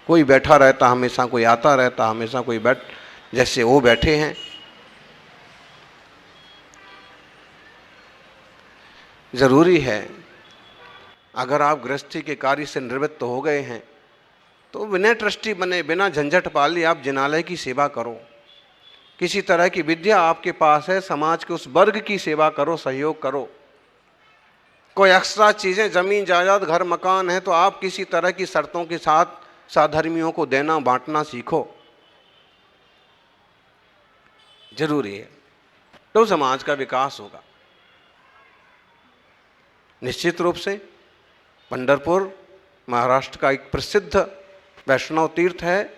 कोई बैठा रहता हमेशा, कोई आता रहता हमेशा, कोई जैसे वो बैठे हैं। जरूरी है अगर आप गृहस्थी के कार्य से निवृत्त हो गए हैं तो बिना ट्रस्टी बने, बिना झंझट पाले आप जिनालय की सेवा करो। किसी तरह की विद्या आपके पास है, समाज के उस वर्ग की सेवा करो, सहयोग करो। कोई एक्स्ट्रा चीजें, जमीन जायदाद, घर मकान है तो आप किसी तरह की शर्तों के साथ साधर्मियों को देना बांटना सीखो, जरूरी है, तो समाज का विकास होगा। निश्चित रूप से पंढरपुर महाराष्ट्र का एक प्रसिद्ध वैष्णव तीर्थ है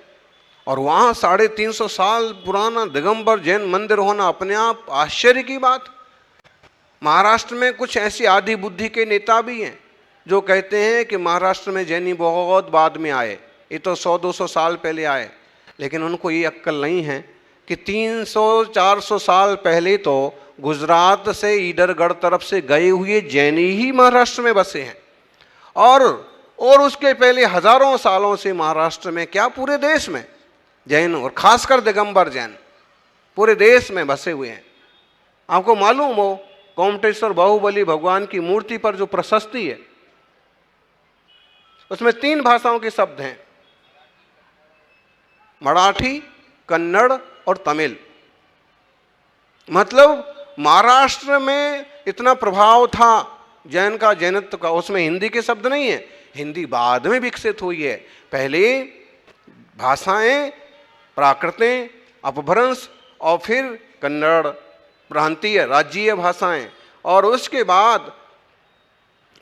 और वहाँ 350 साल पुराना दिगंबर जैन मंदिर होना अपने आप आश्चर्य की बात। महाराष्ट्र में कुछ ऐसी आदि बुद्धि के नेता भी हैं जो कहते हैं कि महाराष्ट्र में जैनी बहुत बाद में आए, ये तो 100-200 साल पहले आए, लेकिन उनको ये अक्ल नहीं है कि 300-400 साल पहले तो गुजरात से ईडरगढ़ तरफ से गए हुए जैनी ही महाराष्ट्र में बसे हैं और उसके पहले हजारों सालों से महाराष्ट्र में, क्या पूरे देश में जैन और खासकर दिगंबर जैन पूरे देश में बसे हुए हैं। आपको मालूम हो कोमटेश्वर बाहुबली भगवान की मूर्ति पर जो प्रशस्ति है उसमें 3 भाषाओं के शब्द हैं, मराठी, कन्नड़ और तमिल। मतलब महाराष्ट्र में इतना प्रभाव था जैन का, जैनत्व का, उसमें हिंदी के शब्द नहीं है, हिंदी बाद में विकसित हुई है। पहले भाषाएं, प्राकृतें, अपभ्रंश और फिर कन्नड़ प्रांतीय राज्यीय भाषाएं, और उसके बाद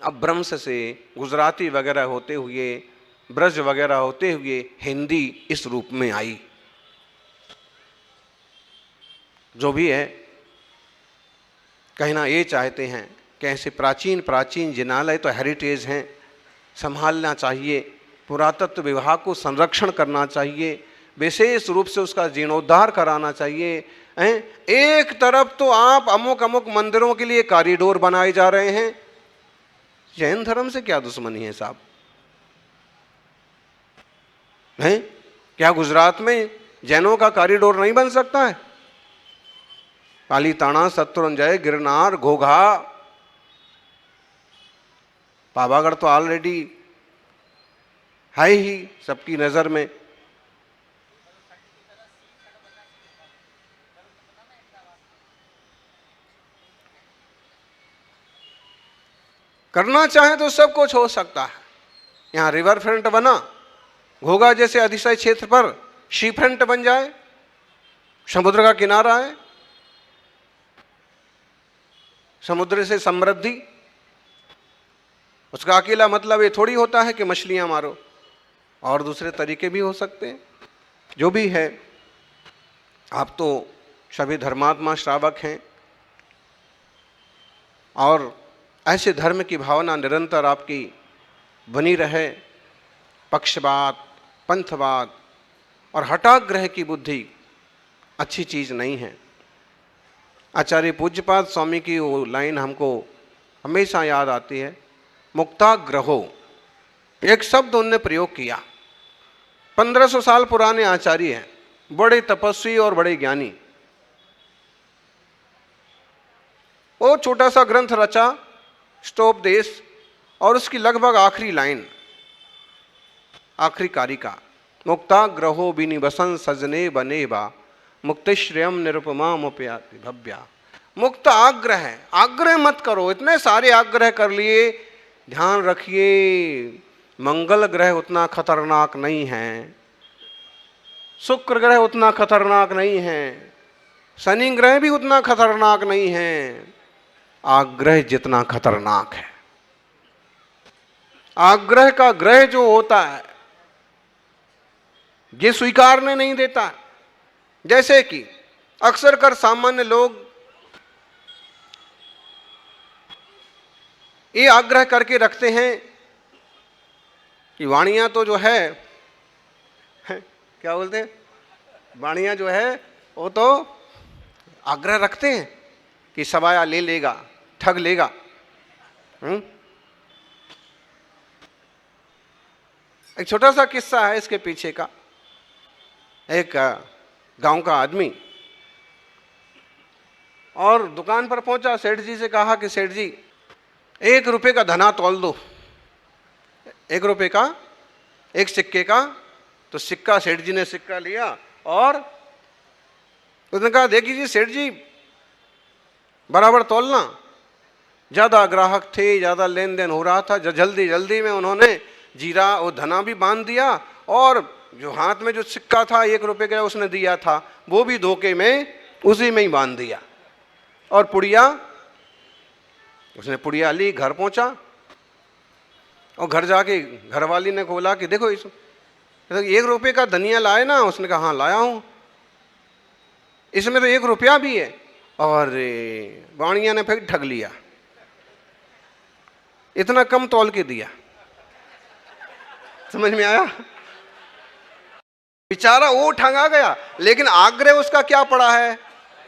अपभ्रंश से गुजराती वगैरह होते हुए, ब्रज वगैरह होते हुए हिंदी इस रूप में आई। जो भी है, कहना ये चाहते हैं कि ऐसे प्राचीन जिनालय तो हेरिटेज हैं, संभालना चाहिए, पुरातत्व विभाग को संरक्षण करना चाहिए, विशेष रूप से उसका जीर्णोद्धार कराना चाहिए। एक तरफ तो आप अमुक मंदिरों के लिए कॉरिडोर बनाए जा रहे हैं, जैन धर्म से क्या दुश्मनी है साहब? हैं? क्या गुजरात में जैनों का कॉरिडोर नहीं बन सकता है? पालीताना, शत्रुंजय, गिरनार, घोघा, पावागढ़ तो ऑलरेडी है ही सबकी नजर में। करना चाहे तो सब कुछ हो सकता है। यहाँ रिवर फ्रंट बना, घोघा जैसे अतिशय क्षेत्र पर सी फ्रंट बन जाए, समुद्र का किनारा है, समुद्र से समृद्धि। उसका अकेला मतलब ये थोड़ी होता है कि मछलियां मारो, और दूसरे तरीके भी हो सकते हैं। जो भी है, आप तो सभी धर्मात्मा श्रावक हैं और ऐसे धर्म की भावना निरंतर आपकी बनी रहे। पक्षपात, पंथवाद और हठाग्रह की बुद्धि अच्छी चीज नहीं है। आचार्य पूज्यपाद स्वामी की वो लाइन हमको हमेशा याद आती है, मुक्ताग्रहो, एक शब्द उनने प्रयोग किया। 1500 साल पुराने आचार्य हैं, बड़े तपस्वी और बड़े ज्ञानी। वो छोटा सा ग्रंथ रचा, ष्टोपदेश, और उसकी लगभग आखिरी लाइन, आखिरी कारिका, मुक्ताग्रहो विनिवसन सजने बने बा मुक्तिश्रेयम निरुपमामुपयाति भव्या। मुक्त आग्रह है, आग्रह मत करो। इतने सारे आग्रह कर लिए, ध्यान रखिए मंगल ग्रह उतना खतरनाक नहीं है, शुक्र ग्रह उतना खतरनाक नहीं है, शनि ग्रह भी उतना खतरनाक नहीं है, आग्रह जितना खतरनाक है। आग्रह का ग्रह जो होता है ये स्वीकारने नहीं देता। जैसे कि अक्सर कर सामान्य लोग ये आग्रह करके रखते हैं कि वाणियां तो जो है क्या बोलते हैं, वाणियां जो है वो तो आग्रह रखते हैं कि सवाया ले लेगा, ठग लेगा। एक छोटा सा किस्सा है इसके पीछे का। एक गांव का आदमी और दुकान पर पहुंचा, सेठ जी से कहा कि सेठ जी 1 रुपए का धना तौल दो, 1 रुपए का, एक सिक्के का। तो सिक्का, सेठ जी ने सिक्का लिया और उसने कहा देखिए जी सेठ जी, बराबर तौलना। ज्यादा ग्राहक थे, ज्यादा लेन देन हो रहा था, जल्दी जल्दी में उन्होंने जीरा और धना भी बांध दिया और जो हाथ में जो सिक्का था 1 रुपए का उसने दिया था, वो भी धोखे में उसी में ही बांध दिया। और पुड़िया, उसने पुड़िया ली, घर पहुंचा और घर जाके घरवाली ने बोला कि देखो इस 1 रुपए का धनिया लाए ना? उसने कहा हाँ लाया हूं, इसमें तो 1 रुपया भी है। और वाणिया ने फिर ठग लिया, इतना कम तौल के दिया। समझ में आया? बेचारा वो ठगा गया, लेकिन आग्रह उसका क्या पड़ा है?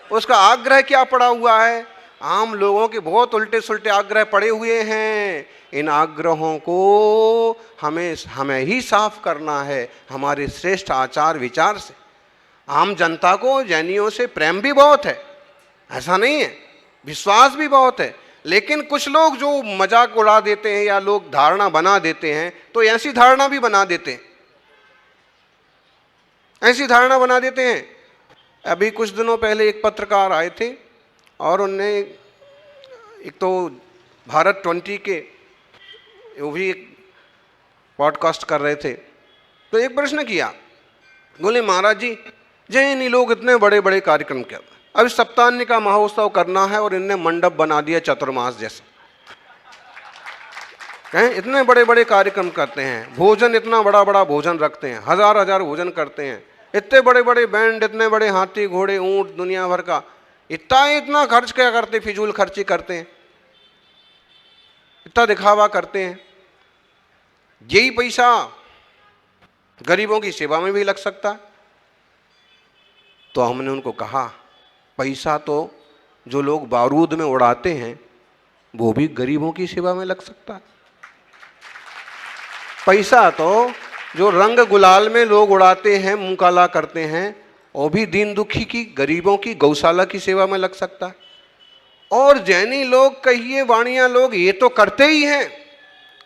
उसका आग्रह क्या पड़ा हुआ है? आम लोगों के बहुत उल्टे सुल्टे आग्रह पड़े हुए हैं। इन आग्रहों को हमें ही साफ करना है हमारे श्रेष्ठ आचार विचार से। आम जनता को जैनियों से प्रेम भी बहुत है, ऐसा नहीं है, विश्वास भी बहुत है, लेकिन कुछ लोग जो मजाक उड़ा देते हैं या लोग धारणा बना देते हैं, तो ऐसी धारणा भी बना देते हैं, ऐसी धारणा बना देते हैं। अभी कुछ दिनों पहले एक पत्रकार आए थे और उनने एक तो भारत 20 के वो भी एक पॉडकास्ट कर रहे थे, तो एक प्रश्न किया, बोले महाराज जी जैनी लोग इतने बड़े बड़े कार्यक्रम किया, अब सप्तान्य का महोत्सव करना है और इनने मंडप बना दिया चतुर्मास जैसा, इतने बड़े बड़े कार्यक्रम करते हैं, भोजन इतना बड़ा बड़ा भोजन रखते हैं, हजार हजार भोजन करते हैं, इतने बड़े बड़े बैंड, इतने बड़े हाथी घोड़े ऊंट दुनिया भर का, इतना खर्च क्या करते, फिजूल खर्ची करते हैं, इतना दिखावा करते हैं। यही पैसा गरीबों की सेवा में भी लग सकता है। तो हमने उनको कहा पैसा तो जो लोग बारूद में उड़ाते हैं वो भी गरीबों की सेवा में लग सकता है। पैसा तो जो रंग गुलाल में लोग उड़ाते हैं, मुंह काला करते हैं, वो भी दीन दुखी की, गरीबों की, गौशाला की सेवा में लग सकता है। और जैनी लोग कहिए, वाणिया लोग, ये तो करते ही हैं,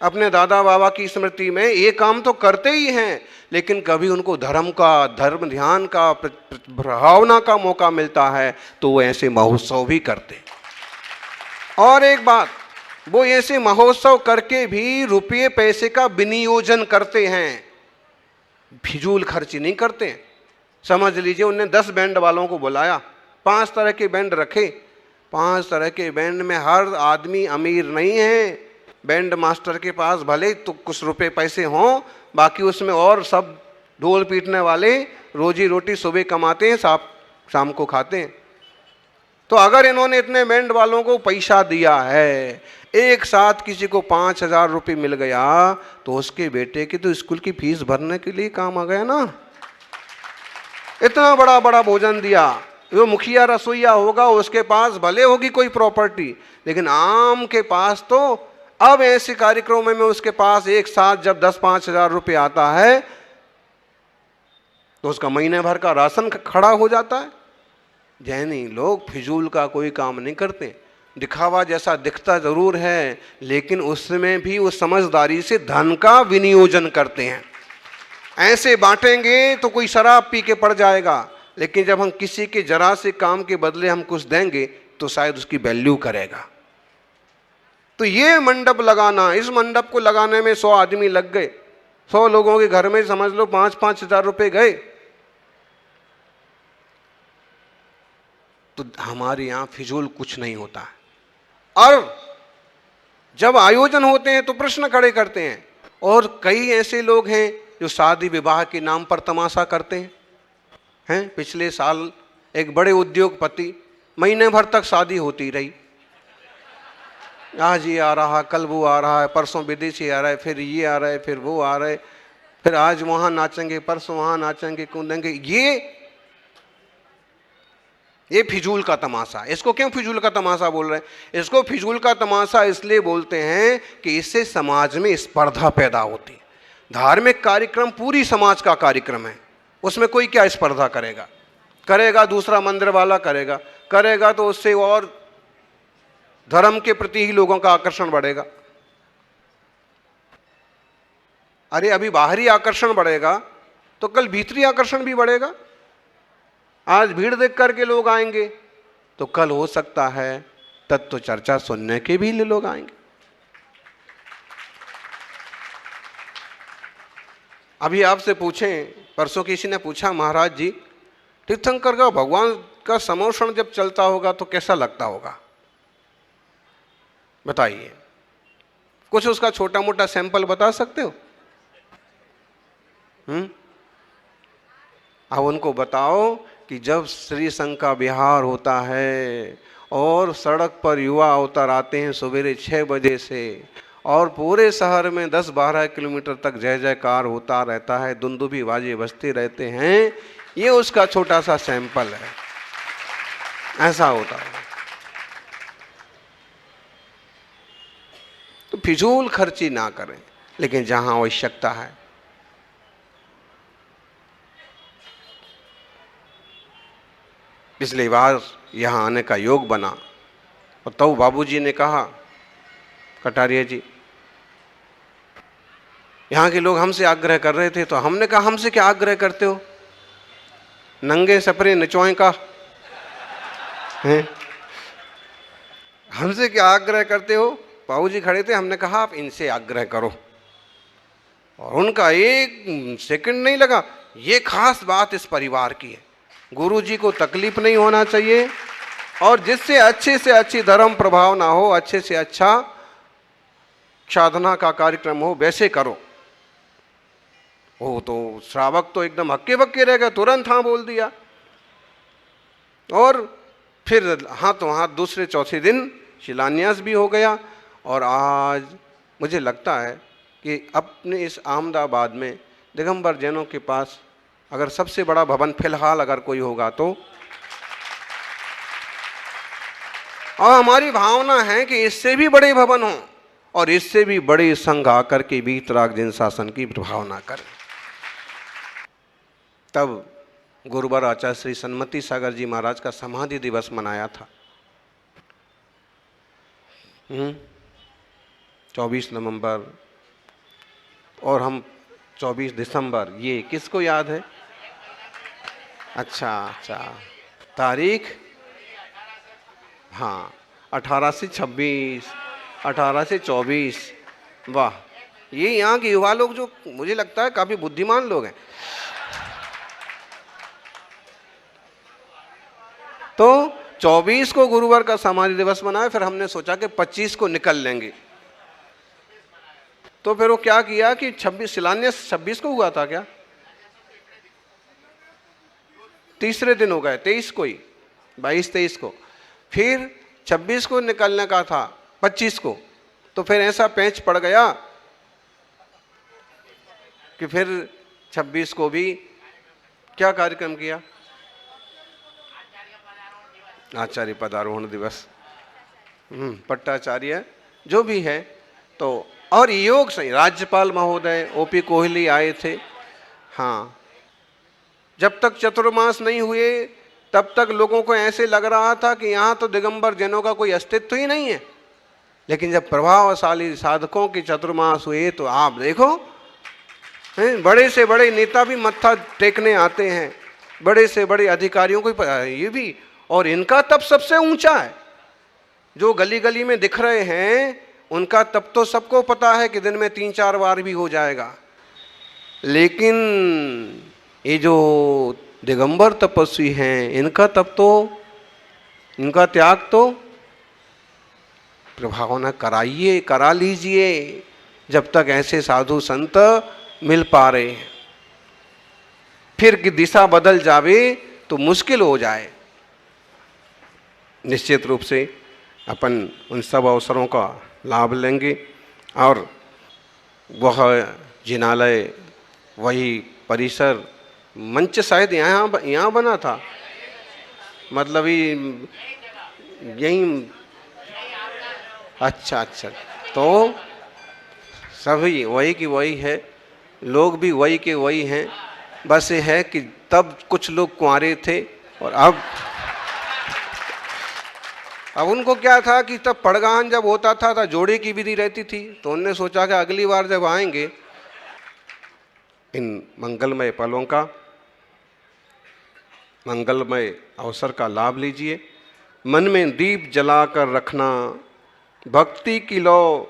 अपने दादा बाबा की स्मृति में ये काम तो करते ही हैं, लेकिन कभी उनको धर्म का, धर्म ध्यान का, भावना का मौका मिलता है तो वो ऐसे महोत्सव भी करते। और एक बात, वो ऐसे महोत्सव करके भी रुपये पैसे का विनियोजन करते हैं, फिजूल खर्ची नहीं करते। समझ लीजिए उनने 10 बैंड वालों को बुलाया, 5 तरह के बैंड रखे, 5 तरह के बैंड में हर आदमी अमीर नहीं है। बैंड मास्टर के पास भले तो कुछ रुपए पैसे हों, बाकी उसमें और सब ढोल पीटने वाले रोजी रोटी सुबह कमाते हैं, शाम को खाते हैं। तो अगर इन्होंने इतने बैंड वालों को पैसा दिया है, एक साथ किसी को 5,000 रुपये मिल गया, तो उसके बेटे की तो स्कूल की फीस भरने के लिए काम आ गया ना। इतना बड़ा बड़ा भोजन दिया, जो मुखिया रसोईया होगा उसके पास भले होगी कोई प्रॉपर्टी, लेकिन आम के पास तो अब ऐसे कार्यक्रमों में उसके पास एक साथ जब 10-5 हज़ार रुपये आता है तो उसका महीने भर का राशन खड़ा हो जाता है। जैनी लोग फिजूल का कोई काम नहीं करते, दिखावा जैसा दिखता जरूर है, लेकिन उसमें भी वो समझदारी से धन का विनियोजन करते हैं। ऐसे बांटेंगे तो कोई शराब पी के पड़ जाएगा, लेकिन जब हम किसी के जरा से काम के बदले हम कुछ देंगे तो शायद उसकी वैल्यू करेगा। तो ये मंडप लगाना, इस मंडप को लगाने में 100 आदमी लग गए, 100 लोगों के घर में समझ लो 5-5 हज़ार रुपये गए। तो हमारे यहाँ फिजूल कुछ नहीं होता है। और जब आयोजन होते हैं तो प्रश्न खड़े करते हैं, और कई ऐसे लोग हैं जो शादी विवाह के नाम पर तमाशा करते हैं। पिछले साल एक बड़े उद्योगपति, महीने भर तक शादी होती रही, आज ये आ रहा, कल वो आ रहा है, परसों विदेशी आ रहा है, फिर ये आ रहा है, फिर वो आ रहा है, फिर आज वहाँ नाचेंगे, परसों वहाँ नाचेंगे कूदेंगे। ये ये फिजूल का तमाशा। इसको क्यों फिजूल का तमाशा बोल रहे हैं? इसको फिजूल का तमाशा इसलिए बोलते हैं कि इससे समाज में स्पर्धा पैदा होती है। धार्मिक कार्यक्रम पूरी समाज का कार्यक्रम है, उसमें कोई क्या स्पर्धा करेगा? करेगा दूसरा मंदिर वाला करेगा, करेगा तो उससे और धर्म के प्रति ही लोगों का आकर्षण बढ़ेगा। अरे अभी बाहरी आकर्षण बढ़ेगा तो कल भीतरी आकर्षण भी बढ़ेगा। आज भीड़ देख करके लोग आएंगे तो कल हो सकता है तत्व चर्चा सुनने के भी लिए लोग आएंगे। अभी आपसे पूछें, परसों किसी ने पूछा, महाराज जी तीर्थंकर का भगवान का समोषण जब चलता होगा तो कैसा लगता होगा, बताइए। कुछ उसका छोटा मोटा सैंपल बता सकते हो? अब उनको बताओ कि जब श्री संघ का विहार होता है और सड़क पर युवा अवतार आते हैं सवेरे 6 बजे से, और पूरे शहर में 10-12 किलोमीटर तक जय जयकार होता रहता है, दुंदुभी बाजे बजते रहते हैं, ये उसका छोटा सा सैंपल है। ऐसा होता है। तो फिजूल खर्ची ना करें, लेकिन जहां आवश्यकता है। पिछली बार यहाँ आने का योग बना और तब बाबूजी ने कहा, कटारिया जी यहाँ के लोग हमसे आग्रह कर रहे थे, तो हमने कहा हमसे क्या आग्रह करते हो, नंगे सपरे नचोए का हैं? हमसे क्या आग्रह करते हो? बाबूजी खड़े थे, हमने कहा आप इनसे आग्रह करो, और उनका एक सेकंड नहीं लगा। ये खास बात इस परिवार की है, गुरु जी को तकलीफ नहीं होना चाहिए, और जिससे अच्छे से अच्छी धर्म प्रभाव ना हो, अच्छे से अच्छा साधना का कार्यक्रम हो, वैसे करो। वो तो श्रावक तो एकदम हक्के बक्के रह गए, तुरंत हाँ बोल दिया, और फिर हाथों हाथ दूसरे चौथे दिन शिलान्यास भी हो गया। और आज मुझे लगता है कि अपने इस अहमदाबाद में दिगंबर जैनों के पास अगर सबसे बड़ा भवन फिलहाल अगर कोई होगा तो, और हमारी भावना है कि इससे भी बड़े भवन हों और इससे भी बड़े संघ आकर के वीतराग जिन शासन की भावना करें। तब गुरुवर आचार्य श्री सन्मति सागर जी महाराज का समाधि दिवस मनाया था 24 नवंबर, और हम 24 दिसंबर, ये किसको याद है? अच्छा, तारीख, हाँ 18 से 26, 18 से 24। वाह, ये यहाँ के युवा लोग जो मुझे लगता है काफ़ी बुद्धिमान लोग हैं। तो 24 को गुरुवार का समाधि दिवस मनाया, फिर हमने सोचा कि 25 को निकल लेंगे। तो फिर वो क्या किया कि 26 शिलान्यास 26 को हुआ था क्या? तीसरे दिन हो गए, 23 को ही, 22-23 को, फिर 26 को निकलने का था 25 को। तो फिर ऐसा पेंच पड़ गया कि फिर 26 को भी क्या कार्यक्रम किया? आचार्य पदारोहण दिवस, पट्टाचार्य जो भी है। तो और योग से राज्यपाल महोदय ओपी कोहली आए थे। हाँ, जब तक चतुर्मास नहीं हुए तब तक लोगों को ऐसे लग रहा था कि यहाँ तो दिगंबर जैनों का कोई अस्तित्व ही नहीं है, लेकिन जब प्रभावशाली साधकों के चतुर्मास हुए तो आप देखो, बड़े से बड़े नेता भी मत्था टेकने आते हैं, बड़े से बड़े अधिकारियों को ये भी, और इनका तप सबसे ऊंचा है। जो गली गली में दिख रहे हैं उनका तप तो सबको पता है कि दिन में 3-4 बार भी हो जाएगा, लेकिन ये जो दिगंबर तपस्वी हैं इनका तप तो, इनका त्याग तो प्रभाव न कराइए, करा लीजिए जब तक ऐसे साधु संत मिल पा रहे हैं। फिर की दिशा बदल जावे तो मुश्किल हो जाए। निश्चित रूप से अपन उन सब अवसरों का लाभ लेंगे, और वह जिनालय, वही परिसर, मंच शायद यहाँ बना था, मतलब ही यही। अच्छा अच्छा, तो सभी वही की वही है, लोग भी वही के वही हैं। बस ये है कि तब कुछ लोग कुंवारे थे और अब उनको क्या था कि तब पड़गाहन जब होता था जोड़े की विधि रहती थी, तो उनने सोचा कि अगली बार जब आएंगे इन मंगलमय पलों का, मंगलमय अवसर का लाभ लीजिए। मन में दीप जलाकर रखना, भक्ति की लौ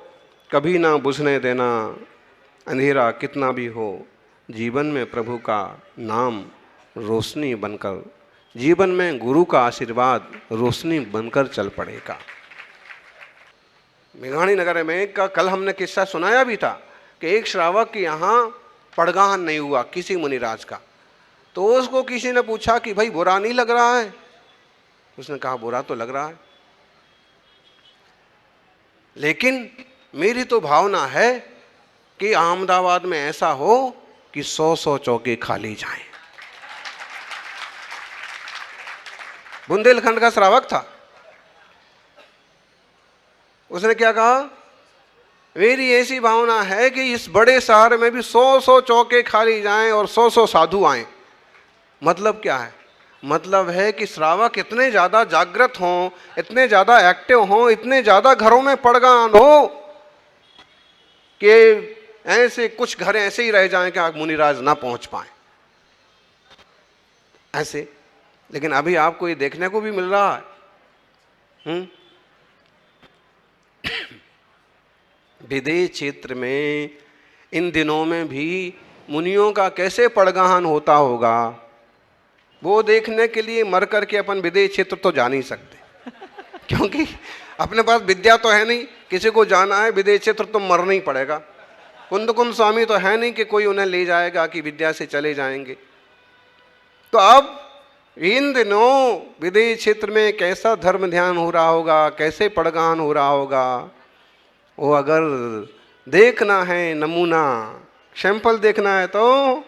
कभी ना बुझने देना। अंधेरा कितना भी हो, जीवन में प्रभु का नाम रोशनी बनकर, जीवन में गुरु का आशीर्वाद रोशनी बनकर चल पड़ेगा। मेघाणी नगर में का कल हमने किस्सा सुनाया भी था कि एक श्रावक के यहाँ पड़गाहन नहीं हुआ किसी मुनिराज का। तो उसको किसी ने पूछा कि भाई बुरा नहीं लग रहा है? उसने कहा बुरा तो लग रहा है, लेकिन मेरी तो भावना है कि अहमदाबाद में ऐसा हो कि 100-100 चौके खाली जाएं। बुंदेलखंड का श्रावक था, उसने क्या कहा, मेरी ऐसी भावना है कि इस बड़े शहर में भी 100-100 चौके खाली जाएं और 100-100 साधु आएं। मतलब क्या है? मतलब है कि श्रावक इतने ज़्यादा जागृत हों, इतने ज़्यादा एक्टिव हों, इतने ज़्यादा घरों में पड़गाहन हो कि ऐसे कुछ घर ऐसे ही रह जाएं कि आप मुनिराज ना पहुंच पाए ऐसे। लेकिन अभी आपको ये देखने को भी मिल रहा है। विदेश क्षेत्र में इन दिनों में भी मुनियों का कैसे पड़गाहन होता होगा, वो देखने के लिए मर करके अपन विदेश क्षेत्र तो जा नहीं सकते क्योंकि अपने पास विद्या तो है नहीं। किसी को जाना है विदेश क्षेत्र तो मरना ही पड़ेगा। कुंद स्वामी तो है नहीं कि कोई उन्हें ले जाएगा कि विद्या से चले जाएंगे। तो अब इन दिनों विदेश क्षेत्र में कैसा धर्म ध्यान हो रहा होगा, कैसे पड़गाहन हो रहा होगा, वो अगर देखना है, नमूना सैंपल देखना है तो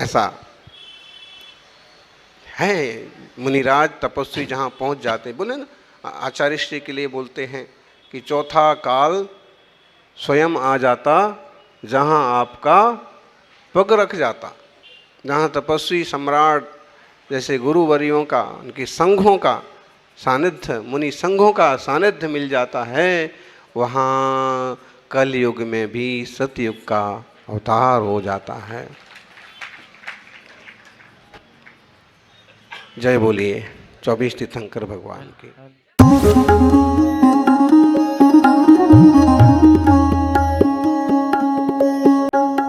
ऐसा है। मुनिराज तपस्वी जहाँ पहुँच जाते, बोले ना आचार्य श्री के लिए बोलते हैं कि चौथा काल स्वयं आ जाता जहाँ आपका पग रख जाता। जहाँ तपस्वी सम्राट जैसे गुरुवरियों का, उनकी संघों का सानिध्य, मुनि संघों का सानिध्य मिल जाता है, वहाँ कलयुग में भी सतयुग का अवतार हो जाता है। जय बोलिए 24 तीर्थंकर भगवान की।